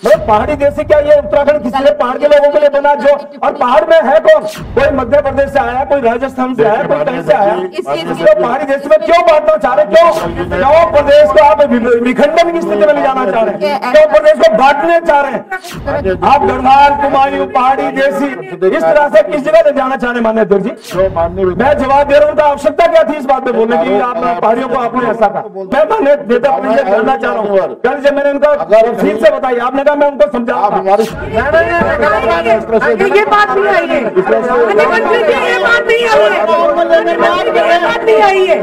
मतलब पहाड़ी देश से क्या ये उत्तराखंड किसी ने पहाड़ के लोगों के लिए बना जो, और पहाड़ में है कौन? कोई मध्य प्रदेश से आया, कोई राजस्थान से आया, कोई कहीं से आया। इसलिए पहाड़ी देश में क्यों बांटना चाह रहे? क्यों प्रदेश को आप विखंडन की स्थिति में ले जाना चाह रहे हैं? क्यों प्रदेश को बांटने चाह रहे हैं? आप गढ़वाल, कुमायूं, पहाड़ी, देसी इस तरह से किस जगह ले जाना चाह रहे? मान्य अध्यक्ष जी, मैं जवाब दे रहा हूँ। आवश्यकता क्या थी इस बात में बोलने की? आप पहाड़ियों को आपने ऐसा कहा। मैं मान्य नेता परिषद जानना चाह रहा हूँ। कल जब मैंने उनका ठीक से बताया, आपने कहा मैं उनको समझा। ये बात नहीं आई है, ये बात नहीं आई है, बात नहीं आई है।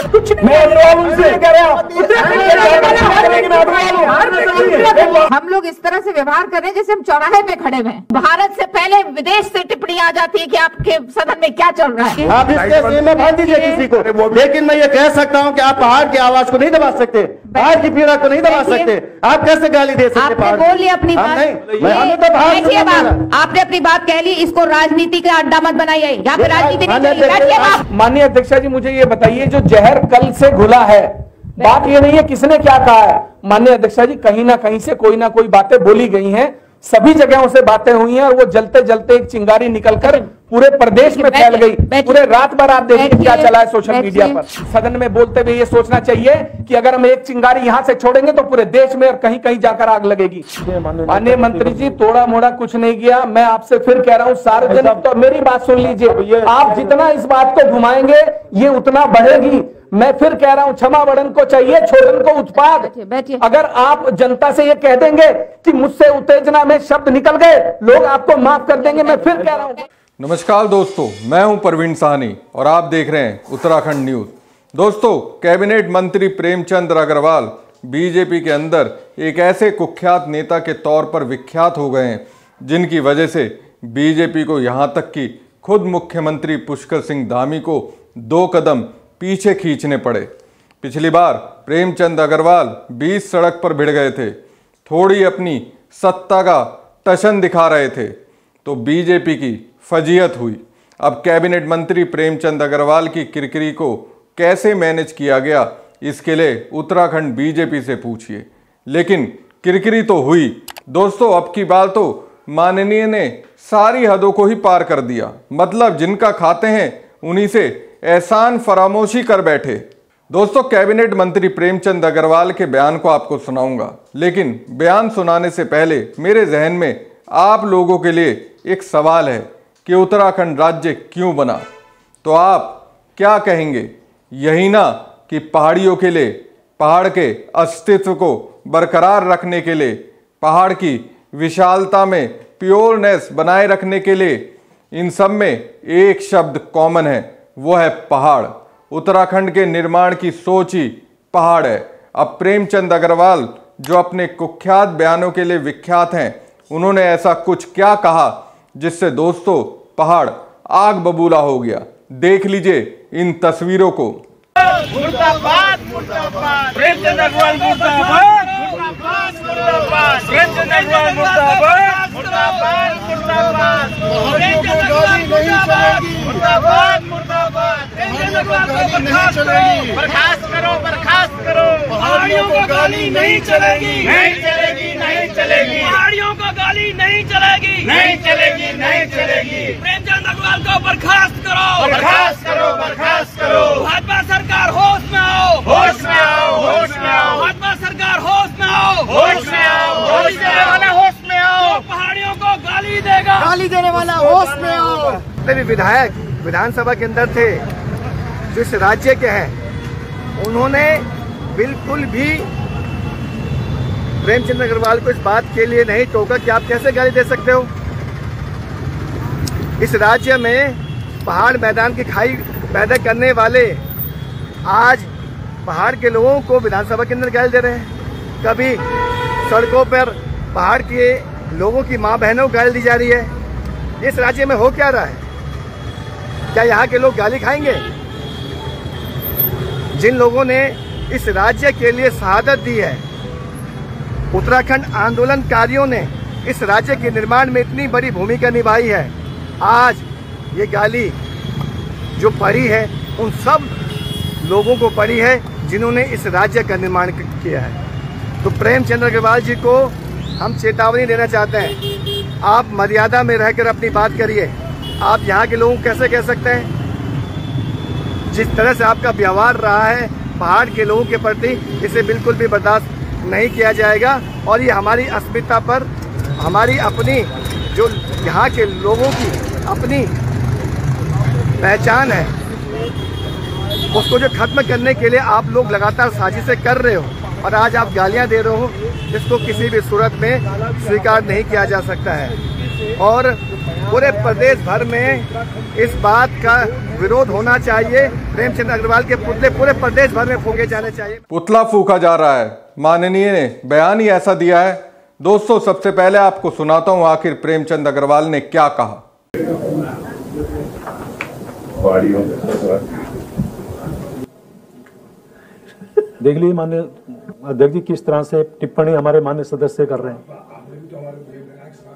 कुछ मैं उनसे कह रहा हूँ, हम लोग इस तरह से व्यवहार कर रहे हैं जैसे हम चौराहे पे खड़े हुए हैं। भारत से पहले विदेश से टिप्पणी आ जाती है कि आपके सदन में क्या चल रहा है। आप इसके सीने में बांध दीजिए किसी को, लेकिन मैं ये कह सकता हूँ कि आप पहाड़ की आवाज को नहीं दबा सकते, पहाड़ की पीड़ा को नहीं दबा सकते। आप कैसे गाली दे सकते? आपने बोल लिया अपनी बात, आपने अपनी बात कह ली। इसको राजनीति का अड्डा मत बनाइए, यहाँ पे राजनीति नहीं चलेगी। माननीय अध्यक्ष जी, मुझे ये बताइए, जो जहर कल से घुला है, बात ये नहीं है किसने क्या कहा है। माननीय अध्यक्ष जी, कहीं ना कहीं से कोई ना कोई बातें बोली गई हैं, सभी जगहों से बातें हुई हैं, और वो जलते जलते एक चिंगारी निकलकर पूरे प्रदेश में फैल गई। पूरे रात भर आप देखिए क्या चला है सोशल मीडिया पर। सदन में बोलते हुए ये सोचना चाहिए कि अगर हम एक चिंगारी यहाँ से छोड़ेंगे तो पूरे देश में और कहीं कहीं जाकर आग लगेगी। माननीय मंत्री जी, थोड़ा मोड़ा कुछ नहीं किया। मैं आपसे फिर कह रहा हूँ, सार्वजनिक तो मेरी बात सुन लीजिए, आप जितना इस बात को घुमाएंगे ये उतना बढ़ेगी। मैं फिर कह रहा हूं, क्षमा बड़न को चाहिए, छोड़न को उत्पाद। अगर आप जनता से ये कह देंगे कि मुझसे उत्तेजना में शब्द निकल गए, लोग आपको माफ कर देंगे। मैं फिर कह रहा हूं। नमस्कार दोस्तों, मैं हूं परवीन साहनी और आप देख रहे हैं उत्तराखंड न्यूज। दोस्तों, कैबिनेट मंत्री प्रेमचंद अग्रवाल बीजेपी के अंदर एक ऐसे कुख्यात नेता के तौर पर विख्यात हो गए हैं, जिनकी वजह से बीजेपी को यहां तक कि खुद मुख्यमंत्री पुष्कर सिंह धामी को 2 कदम पीछे खींचने पड़े। पिछली बार प्रेमचंद अग्रवाल 20 सड़क पर भिड़ गए थे, थोड़ी अपनी सत्ता का टशन दिखा रहे थे, तो बीजेपी की फजीयत हुई। अब कैबिनेट मंत्री प्रेमचंद अग्रवाल की किरकिरी को कैसे मैनेज किया गया, इसके लिए उत्तराखंड बीजेपी से पूछिए। लेकिन किरकिरी तो हुई दोस्तों। अब की बार तो माननीय ने सारी हदों को ही पार कर दिया। मतलब जिनका खाते हैं उन्हीं से एहसान फरामोशी कर बैठे। दोस्तों, कैबिनेट मंत्री प्रेमचंद अग्रवाल के बयान को आपको सुनाऊंगा, लेकिन बयान सुनाने से पहले मेरे जहन में आप लोगों के लिए एक सवाल है कि उत्तराखंड राज्य क्यों बना। तो आप क्या कहेंगे? यही ना कि पहाड़ियों के लिए, पहाड़ के अस्तित्व को बरकरार रखने के लिए, पहाड़ की विशालता में प्योरनेस बनाए रखने के लिए, इन सब में एक शब्द कॉमन है, वो है पहाड़। उत्तराखंड के निर्माण की सोच ही पहाड़ है। अब प्रेमचंद अग्रवाल, जो अपने कुख्यात बयानों के लिए विख्यात हैं, उन्होंने ऐसा कुछ क्या कहा जिससे दोस्तों पहाड़ आग बबूला हो गया। देख लीजिए इन तस्वीरों को। मुर्दाबाद मुर्दाबाद प्रेमचंद अग्रवाल मुर्दाबाद मुर्दाबाद मुर्दाबाद प्रेमचंद अग्रवाल मुर्दाबाद मुर्दाबाद मुर्दाबाद प्रेमचंद अग्रवाल मुर्दाबाद मुर्दाबाद प्रेमचंद अग्रवाल बर्खास्त करो बर्खास्त करो। पहाड़ियों को गाली नहीं चलेगी नहीं चलेगी नहीं चलेगी। पहाड़ियों को गाली नहीं चलेगी नहीं चलेगी नहीं चलेगी। प्रेमचंद अग्रवाल को बर्खास्त करो बर्खास्त करो बर्खास्त करो। भाजपा सरकार होश में आओ होश में आओ होश में आओ। भाजपा सरकार होश में आओ होश में आओ होश देने वाला होश में आओ। पहाड़ियों को गाली देगा गाली देने वाला होश में आओ। जितने भी विधायक विधानसभा के अंदर थे जो इस राज्य के हैं, उन्होंने बिल्कुल भी प्रेमचंद अग्रवाल को इस बात के लिए नहीं टोका कि आप कैसे गाली दे सकते हो। इस राज्य में पहाड़ मैदान की खाई पैदा करने वाले आज पहाड़ के लोगों को विधानसभा के अंदर गाली दे रहे हैं। कभी सड़कों पर पहाड़ के लोगों की मां बहनों को गाली दी जा रही है। इस राज्य में हो क्या रहा है? क्या यहाँ के लोग गाली खाएंगे? जिन लोगों ने इस राज्य के लिए शहादत दी है, उत्तराखंड आंदोलनकारियों ने इस राज्य के निर्माण में इतनी बड़ी भूमिका निभाई है, आज ये गाली जो पड़ी है उन सब लोगों को पड़ी है जिन्होंने इस राज्य का निर्माण किया है। तो प्रेमचंद अग्रवाल जी को हम चेतावनी देना चाहते हैं, आप मर्यादा में रहकर अपनी बात करिए। आप यहाँ के लोगों को कैसे कह सकते हैं? जिस तरह से आपका व्यवहार रहा है पहाड़ के लोगों के प्रति, इसे बिल्कुल भी बर्दाश्त नहीं किया जाएगा। और ये हमारी अस्मिता पर, हमारी अपनी जो यहाँ के लोगों की अपनी पहचान है, उसको जो खत्म करने के लिए आप लोग लगातार साजिशें कर रहे हो और आज आप गालियां दे रहे हो, जिसको किसी भी सूरत में स्वीकार नहीं किया जा सकता है। और पूरे प्रदेश भर में इस बात का विरोध होना चाहिए। प्रेमचंद अग्रवाल के पुतले पूरे प्रदेश भर में फूके जाने चाहिए। पुतला फूका जा रहा है, माननीय ने बयान ही ऐसा दिया है। दोस्तों, सबसे पहले आपको सुनाता हूं आखिर प्रेमचंद अग्रवाल ने क्या कहा। देख लीजिए माननीय अध्यक्ष जी किस तरह से टिप्पणी हमारे माननीय सदस्य कर रहे हैं।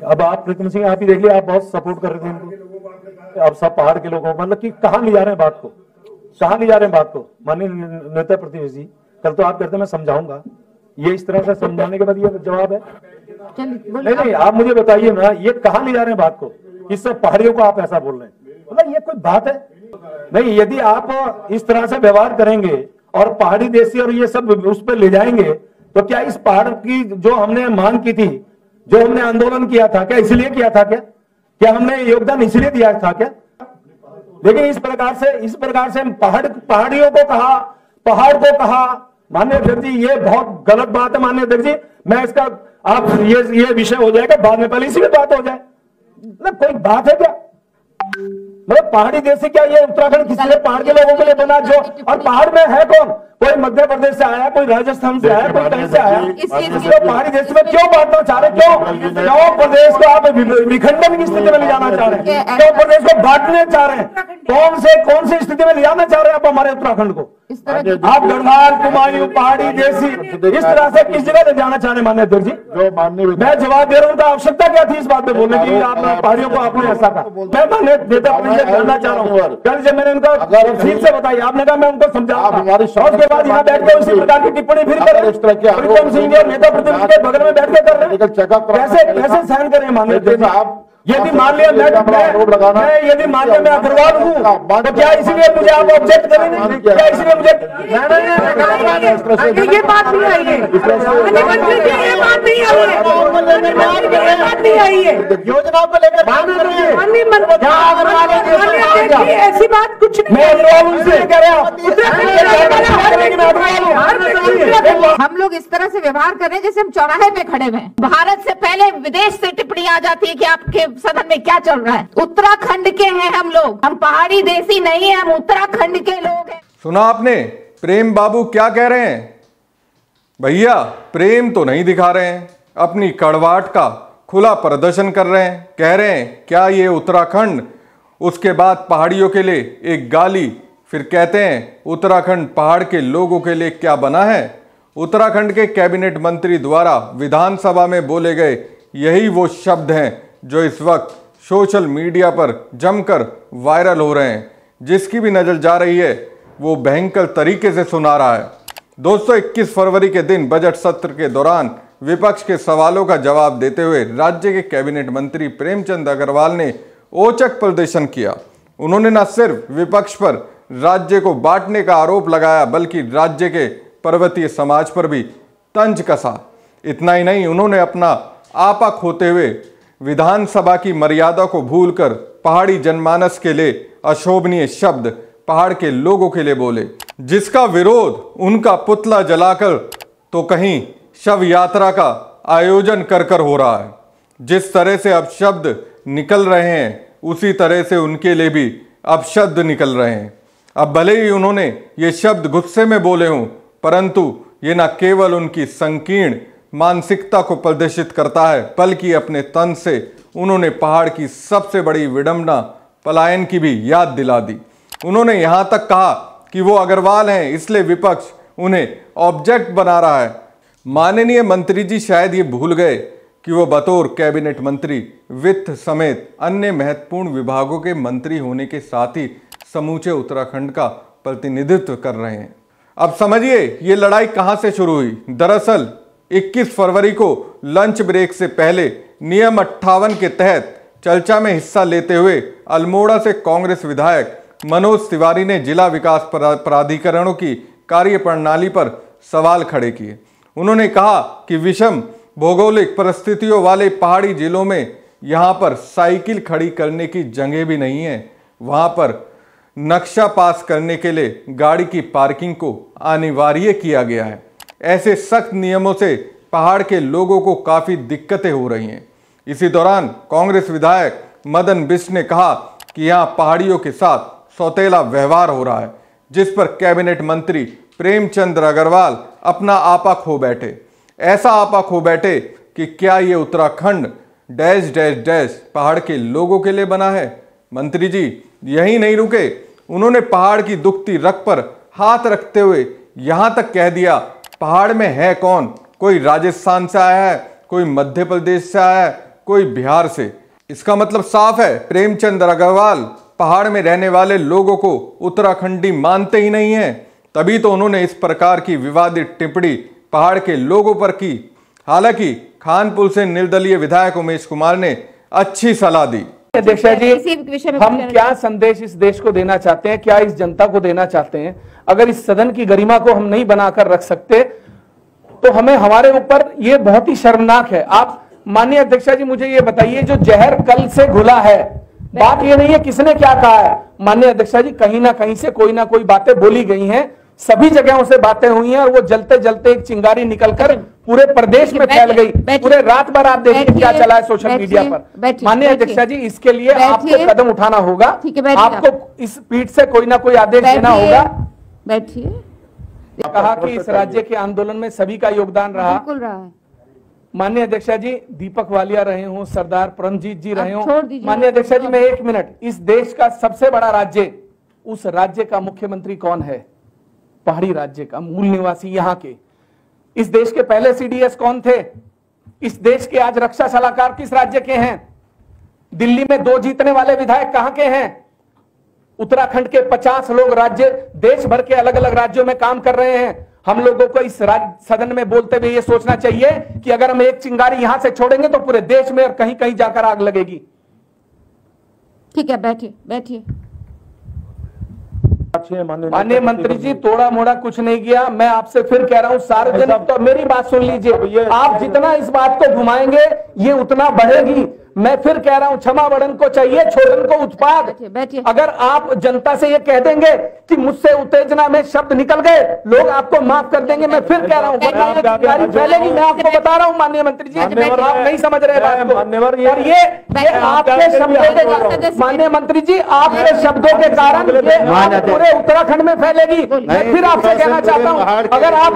अब आप प्रीतम सिंह आप ही देख लिया, आप बहुत सपोर्ट कर रहे थे इनको। अब सब पहाड़ के लोगों को मतलब कि कहाँ ले जा रहे हैं बात को, कहाँ ले जा रहे हैं बात को। माननीय नेता प्रतिनिधि जी, कल तो आप कहते मैं समझाऊंगा, ये इस तरह से समझाने के बाद ये जवाब है? नहीं, आप मुझे बताइए ना, ये कहाँ ले जा रहे हैं बात को? इस सब पहाड़ियों को आप ऐसा बोल रहे हैं, मतलब ये कोई बात है? नहीं, यदि आप इस तरह से व्यवहार करेंगे और पहाड़ी देशी और ये सब उस पर ले जाएंगे, तो क्या इस पहाड़ की जो हमने मांग की थी, जो हमने आंदोलन किया था, क्या इसलिए किया था? क्या हमने योगदान इसलिए दिया था क्या? लेकिन इस प्रकार से पहाड़ियों को कहा, पहाड़ को कहा। माननीय अध्यक्ष जी, ये बहुत गलत बात है। माननीय अध्यक्ष जी, मैं इसका आप ये विषय हो जाएगा बाद में, पहले इसी में बात हो जाए। मतलब कोई बात है क्या? मतलब पहाड़ी देश क्या ये उत्तराखंड किसी ने पहाड़ के लोगों के लिए बना? जो और पहाड़ में है कौन? कोई मध्य प्रदेश से आया, कोई राजस्थान से आया, कोई कहीं से आया। इसको पहाड़ी देश में क्यों बांटना चाह रहे? क्यों प्रदेश को आप विखंडन की स्थिति में ले जाना चाह रहे हैं? क्यों प्रदेश को बांटने चाह रहे हैं? कौन सी स्थिति में ले जाना चाह रहे हैं आप हमारे उत्तराखंड को? आप गढ़वाल, कुमायूं, पहाड़ी देशी इस तरह से किस जगह ले जाना चाह रहे हैं? माननीय अध्यक्ष जी, मैं जवाब दे रहा हूँ, आवश्यकता क्या थी इस बात पे बोलने की? आप पहाड़ियों को आपने ऐसा कहा। मैं माननीय नेता जानना चाह रहा हूँ, कल जब मैंने उनको ठीक से बताई, आपने कहा मैं उनको समझाऊंगा, उसके बाद यहाँ बैठ के उसी प्रकार की टिप्पणी फिर कर प्रीतम सिंह और नेता प्रतिनिधि के बगल में बैठ के कर रहे हैं। कैसे सहन करें? माननीय अध्यक्ष, यदि मान लिया मैं अग्रवाल हूँ, तो क्या इसलिए मुझे आप ऑब्जेक्ट करेंगे? क्या इसलिए मुझे ये बात नहीं आई है, ये बात नहीं आई है योजनाओं को लेकर ऐसी बात कुछ नहीं। हम लोग इस तरह से व्यवहार कर रहे हैं जैसे हम चौराहे पे खड़े हुए हैं। भारत से पहले विदेश से टिप्पणी आ जाती है कि आपके सदन में क्या चल रहा है। उत्तराखंड के हैं हम लोग, हम पहाड़ी देशी नहीं है, हम उत्तराखंड के लोग हैं। सुना आपने प्रेम बाबू क्या कह रहे हैं? भैया प्रेम तो नहीं दिखा रहे हैं, अपनी कड़वाहट का खुला प्रदर्शन कर रहे हैं। कह रहे हैं क्या ये उत्तराखंड, उसके बाद पहाड़ियों के लिए एक गाली, फिर कहते हैं उत्तराखंड पहाड़ के लोगों के लिए क्या बना है। उत्तराखंड के कैबिनेट मंत्री द्वारा विधानसभा में बोले गए यही वो शब्द हैं जो इस वक्त सोशल मीडिया पर जमकर वायरल हो रहे हैं। जिसकी भी नजर जा रही है वो भयंकर तरीके से सुना रहा है। दोस्तों, 21 फरवरी के दिन बजट सत्र के दौरान विपक्ष के सवालों का जवाब देते हुए राज्य के कैबिनेट मंत्री प्रेमचंद अग्रवाल ने औचक प्रदर्शन किया। उन्होंने न सिर्फ विपक्ष पर राज्य को बांटने का आरोप लगाया, बल्कि राज्य के पर्वतीय समाज पर भी तंज कसा। इतना ही नहीं, उन्होंने अपना आपा खोते हुए विधानसभा की मर्यादा को भूलकर पहाड़ी जनमानस के लिए अशोभनीय शब्द पहाड़ के लोगों के लिए बोले, जिसका विरोध उनका पुतला जलाकर तो कहीं शव यात्रा का आयोजन कर हो रहा है। जिस तरह से अब शब्द निकल रहे हैं उसी तरह से उनके लिए भी अब शब्द निकल रहे हैं। अब भले ही उन्होंने ये शब्द गुस्से में बोले हों, परंतु ये न केवल उनकी संकीर्ण मानसिकता को प्रदर्शित करता है, बल्कि अपने तन से उन्होंने पहाड़ की सबसे बड़ी विडंबना पलायन की भी याद दिला दी। उन्होंने यहाँ तक कहा कि वो अग्रवाल हैं, इसलिए विपक्ष उन्हें ऑब्जेक्ट बना रहा है। माननीय मंत्री जी शायद ये भूल गए कि वो बतौर कैबिनेट मंत्री वित्त समेत अन्य महत्वपूर्ण विभागों के मंत्री होने के साथ ही समूचे उत्तराखंड का प्रतिनिधित्व कर रहे हैं। अब समझिए ये लड़ाई कहां से शुरू हुई। दरअसल 21 फरवरी को लंच ब्रेक से पहले नियम 58 के तहत चर्चा में हिस्सा लेते हुए अल्मोड़ा से कांग्रेस विधायक मनोज तिवारी ने जिला विकास प्राधिकरणों की कार्यप्रणाली पर सवाल खड़े किए। उन्होंने कहा कि विषम भौगोलिक परिस्थितियों वाले पहाड़ी जिलों में यहाँ पर साइकिल खड़ी करने की जगह भी नहीं है। वहाँ पर नक्शा पास करने के लिए गाड़ी की पार्किंग को अनिवार्य किया गया है। ऐसे सख्त नियमों से पहाड़ के लोगों को काफ़ी दिक्कतें हो रही हैं। इसी दौरान कांग्रेस विधायक मदन बिष्ट ने कहा कि यहाँ पहाड़ियों के साथ सौतेला व्यवहार हो रहा है, जिस पर कैबिनेट मंत्री प्रेमचंद अग्रवाल अपना आपा खो बैठे। ऐसा आपा खो बैठे कि क्या ये उत्तराखंड डैश डैश डैश पहाड़ के लोगों के लिए बना है। मंत्री जी यही नहीं रुके, उन्होंने पहाड़ की दुखती रग पर हाथ रखते हुए यहां तक कह दिया, पहाड़ में है कौन, कोई राजस्थान से आया है, कोई मध्य प्रदेश से आया है, कोई बिहार से। इसका मतलब साफ है, प्रेमचंद अग्रवाल पहाड़ में रहने वाले लोगों को उत्तराखंडी मानते ही नहीं हैं। तभी तो उन्होंने इस प्रकार की विवादित टिप्पणी पहाड़ के लोगों पर की। हालांकि खानपुर से निर्दलीय विधायक उमेश कुमार ने अच्छी सलाह दी। अध्यक्ष जी, हम क्या संदेश इस देश को देना चाहते हैं, क्या इस जनता को देना चाहते हैं? अगर इस सदन की गरिमा को हम नहीं बनाकर रख सकते तो हमें, हमारे ऊपर ये बहुत ही शर्मनाक है। आप माननीय अध्यक्ष जी मुझे ये बताइए, जो जहर कल से घुला है, बात ये नहीं है किसने क्या कहा है। माननीय अध्यक्ष जी, कहीं ना कहीं से कोई ना कोई बातें बोली गई हैं, सभी जगहों से बातें हुई हैं और वो जलते जलते एक चिंगारी निकलकर पूरे प्रदेश में फैल गई। पूरे रात भर आप देखिए क्या चला है सोशल मीडिया पर। माननीय अध्यक्ष जी, इसके लिए आपको कदम उठाना होगा, आपको इस पीठ से कोई ना कोई आदेश देना होगा। बैठिए। कहा कि इस राज्य के आंदोलन में सभी का योगदान रहा। बिल्कुल रहा है। माननीय अध्यक्ष जी, दीपक वालिया रहे हों, सरदार परमजीत जी रहे हों। माननीय अध्यक्ष जी, मैं एक मिनट, इस देश का सबसे बड़ा राज्य, उस राज्य का मुख्यमंत्री कौन है? पहाड़ी राज्य का, मूल निवासी यहाँ के। इस देश के पहले सीडीएस कौन थे? इस देश के आज रक्षा सलाहकार किस राज्य के हैं? दिल्ली में 2 जीतने वाले विधायक कहां के हैं? उत्तराखंड के 50 लोग राज्य, देश भर के अलग अलग राज्यों में काम कर रहे हैं। हम लोगों को इस सदन में बोलते हुए ये सोचना चाहिए कि अगर हम एक चिंगारी यहां से छोड़ेंगे तो पूरे देश में और कहीं कहीं जाकर आग लगेगी। ठीक है, बैठिए बैठिए। माननीय मंत्री जी, थोड़ा मोड़ा कुछ नहीं किया। मैं आपसे फिर कह रहा हूं, सार्वजनिक, तो मेरी बात सुन लीजिए, आप जितना इस बात को घुमाएंगे ये उतना बढ़ेगी। मैं फिर कह रहा हूं, क्षमा बड़न को चाहिए, छोड़न को उत्पाद। अगर आप जनता से ये कह देंगे कि मुझसे उत्तेजना में शब्द निकल गए, लोग आपको माफ कर देंगे। मैं फिर कह रहा हूं, फैलेगी। मैं आपको बता रहा हूं माननीय मंत्री जी, आप नहीं समझ रहे बात को। और ये आपके शब्दों के, माननीय मंत्री जी, आपके शब्दों के कारण ये पूरे उत्तराखंड में फैलेगी। मैं फिर आपसे कहना चाहता हूँ, अगर आप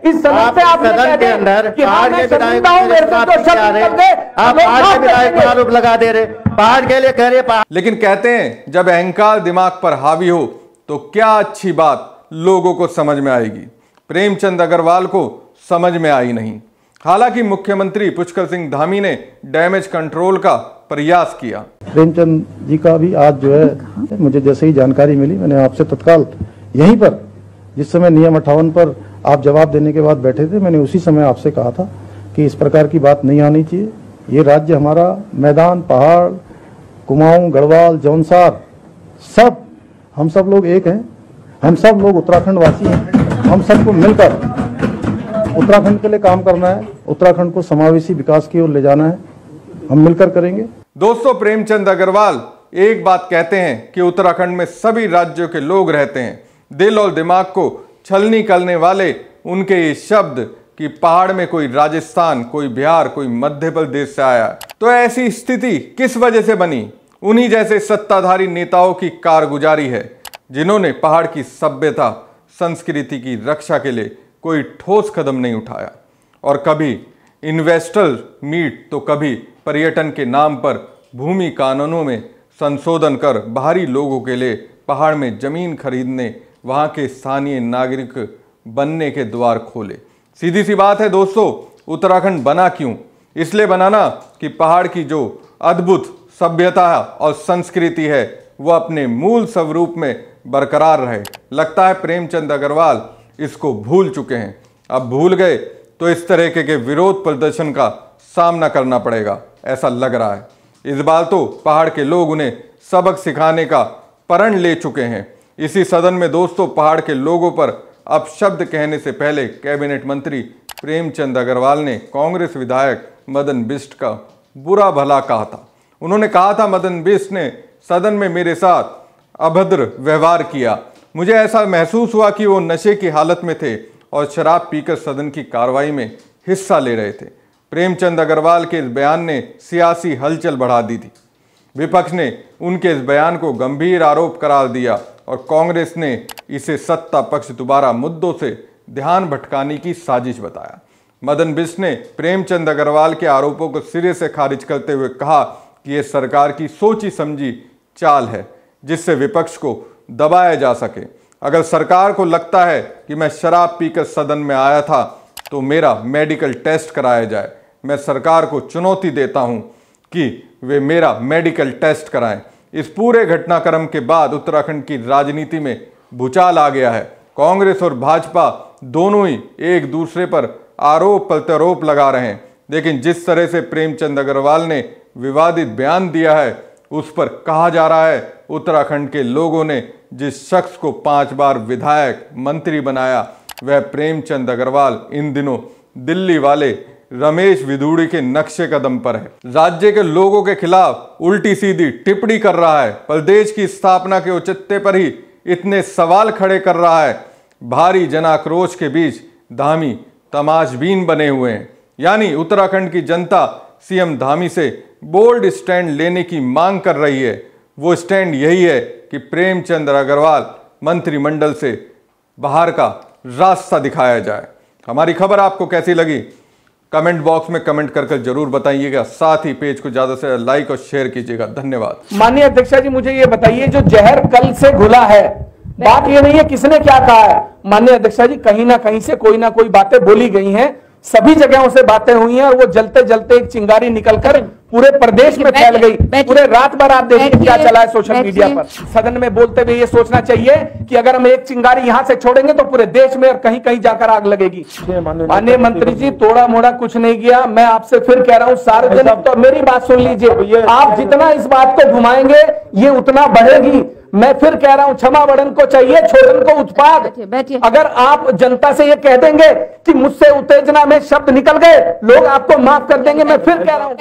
इस सदन से आपने कह दिया कि हाँ मैं शर्मिंदा हूं, मेरे से तो शब्द निकल गए, आरोप लगा दे रहे, पहाड़ के लिए कह रहे। लेकिन कहते हैं जब अहंकार दिमाग पर हावी हो तो क्या अच्छी बात लोगों को समझ में आएगी। प्रेमचंद अग्रवाल को समझ में आई नहीं। हालांकि मुख्यमंत्री पुष्कर सिंह धामी ने डैमेज कंट्रोल का प्रयास किया। प्रेमचंद जी का भी आज जो है, मुझे जैसे ही जानकारी मिली, मैंने आपसे तत्काल यहीं पर, जिस समय नियम 58 पर आप जवाब देने के बाद बैठे थे, मैंने उसी समय आपसे कहा था कि इस प्रकार की बात नहीं आनी चाहिए। ये राज्य हमारा, मैदान, पहाड़, कुमाऊं, गढ़वाल, जौनसार, सब, हम सब लोग एक हैं। हम सब लोग उत्तराखंड वासी हैं। हम सबको मिलकर उत्तराखंड के लिए काम करना है, उत्तराखंड को समावेशी विकास की ओर ले जाना है। हम मिलकर करेंगे। दोस्तों, प्रेमचंद अग्रवाल एक बात कहते हैं कि उत्तराखंड में सभी राज्यों के लोग रहते हैं। दिल और दिमाग को छलनी करने वाले उनके ये शब्द कि पहाड़ में कोई राजस्थान, कोई बिहार, कोई मध्य प्रदेश से आया, तो ऐसी स्थिति किस वजह से बनी? उन्हीं जैसे सत्ताधारी नेताओं की कारगुजारी है, जिन्होंने पहाड़ की सभ्यता, संस्कृति की रक्षा के लिए कोई ठोस कदम नहीं उठाया। और कभी इन्वेस्टर मीट तो कभी पर्यटन के नाम पर भूमि कानूनों में संशोधन कर बाहरी लोगों के लिए पहाड़ में जमीन खरीदने, वहां के स्थानीय नागरिक बनने के द्वार खोले। सीधी सी बात है दोस्तों, उत्तराखंड बना क्यों? इसलिए बनाना कि पहाड़ की जो अद्भुत सभ्यता और संस्कृति है वो अपने मूल स्वरूप में बरकरार रहे। लगता है प्रेमचंद अग्रवाल इसको भूल चुके हैं। अब भूल गए तो इस तरह के विरोध प्रदर्शन का सामना करना पड़ेगा, ऐसा लग रहा है। इस बार तो पहाड़ के लोग उन्हें सबक सिखाने का प्रण ले चुके हैं। इसी सदन में दोस्तों, पहाड़ के लोगों पर अपशब्द कहने से पहले कैबिनेट मंत्री प्रेमचंद अग्रवाल ने कांग्रेस विधायक मदन बिष्ट का बुरा भला कहा था। उन्होंने कहा था, मदन बिष्ट ने सदन में मेरे साथ अभद्र व्यवहार किया। मुझे ऐसा महसूस हुआ कि वो नशे की हालत में थे और शराब पीकर सदन की कार्रवाई में हिस्सा ले रहे थे। प्रेमचंद अग्रवाल के इस बयान ने सियासी हलचल बढ़ा दी थी। विपक्ष ने उनके इस बयान को गंभीर आरोप करार दिया और कांग्रेस ने इसे सत्ता पक्ष दोबारा मुद्दों से ध्यान भटकाने की साजिश बताया। मदन बिष्ट ने प्रेमचंद अग्रवाल के आरोपों को सिरे से खारिज करते हुए कहा कि यह सरकार की सोची समझी चाल है जिससे विपक्ष को दबाया जा सके। अगर सरकार को लगता है कि मैं शराब पीकर सदन में आया था तो मेरा मेडिकल टेस्ट कराया जाए। मैं सरकार को चुनौती देता हूं कि वे मेरा मेडिकल टेस्ट कराएं। इस पूरे घटनाक्रम के बाद उत्तराखंड की राजनीति में भूचाल आ गया है। कांग्रेस और भाजपा दोनों ही एक दूसरे पर आरोप प्रत्यारोप लगा रहे हैं, लेकिन जिस तरह से प्रेमचंद अग्रवाल ने विवादित बयान दिया है उस पर कहा जा रहा है उत्तराखंड के लोगों ने जिस शख्स को 5 बार विधायक मंत्री बनाया वह प्रेमचंद अग्रवाल इन दिनों दिल्ली वाले रमेश विधूड़ी के नक्शे कदम पर है। राज्य के लोगों के खिलाफ उल्टी सीधी टिप्पणी कर रहा है। प्रदेश की स्थापना के औचित्य पर ही इतने सवाल खड़े कर रहा है। भारी जनाक्रोश के बीच धामी तमाशबीन बने हुए हैं। यानी उत्तराखंड की जनता सीएम धामी से बोल्ड स्टैंड लेने की मांग कर रही है। वो स्टैंड यही है कि प्रेमचंद अग्रवाल मंत्रिमंडल से बाहर का रास्ता दिखाया जाए। हमारी खबर आपको कैसी लगी कमेंट बॉक्स में कमेंट करके जरूर बताइएगा। साथ ही पेज को ज्यादा से लाइक और शेयर कीजिएगा। धन्यवाद। माननीय अध्यक्षा जी, मुझे ये बताइए, जो जहर कल से घुला है, बात ये नहीं है किसने क्या कहा है। माननीय अध्यक्षा जी, कहीं ना कहीं से कोई ना कोई बातें बोली गई हैं, सभी जगहों से बातें हुई हैं और वो जलते जलते एक चिंगारी निकलकर पूरे प्रदेश में फैल गई। पूरे रात भर आप देखिए क्या चला है सोशल मीडिया पर। सदन में बोलते हुए ये सोचना चाहिए कि अगर हम एक चिंगारी यहां से छोड़ेंगे तो पूरे देश में और कहीं कहीं जाकर आग लगेगी। माननीय मंत्री जी, थोड़ा मोड़ा कुछ नहीं किया। मैं आपसे फिर कह रहा हूं, सार्वजनिक तो मेरी बात सुन लीजिए, आप जितना इस बात को घुमाएंगे ये उतना बढ़ेगी। मैं फिर कह रहा हूं, क्षमा बड़न को चाहिए, छोड़न को उत्पाद। अगर आप जनता से ये कह देंगे कि मुझसे उत्तेजना में शब्द निकल गए, लोग आपको माफ कर देंगे। मैं फिर कह रहा हूं।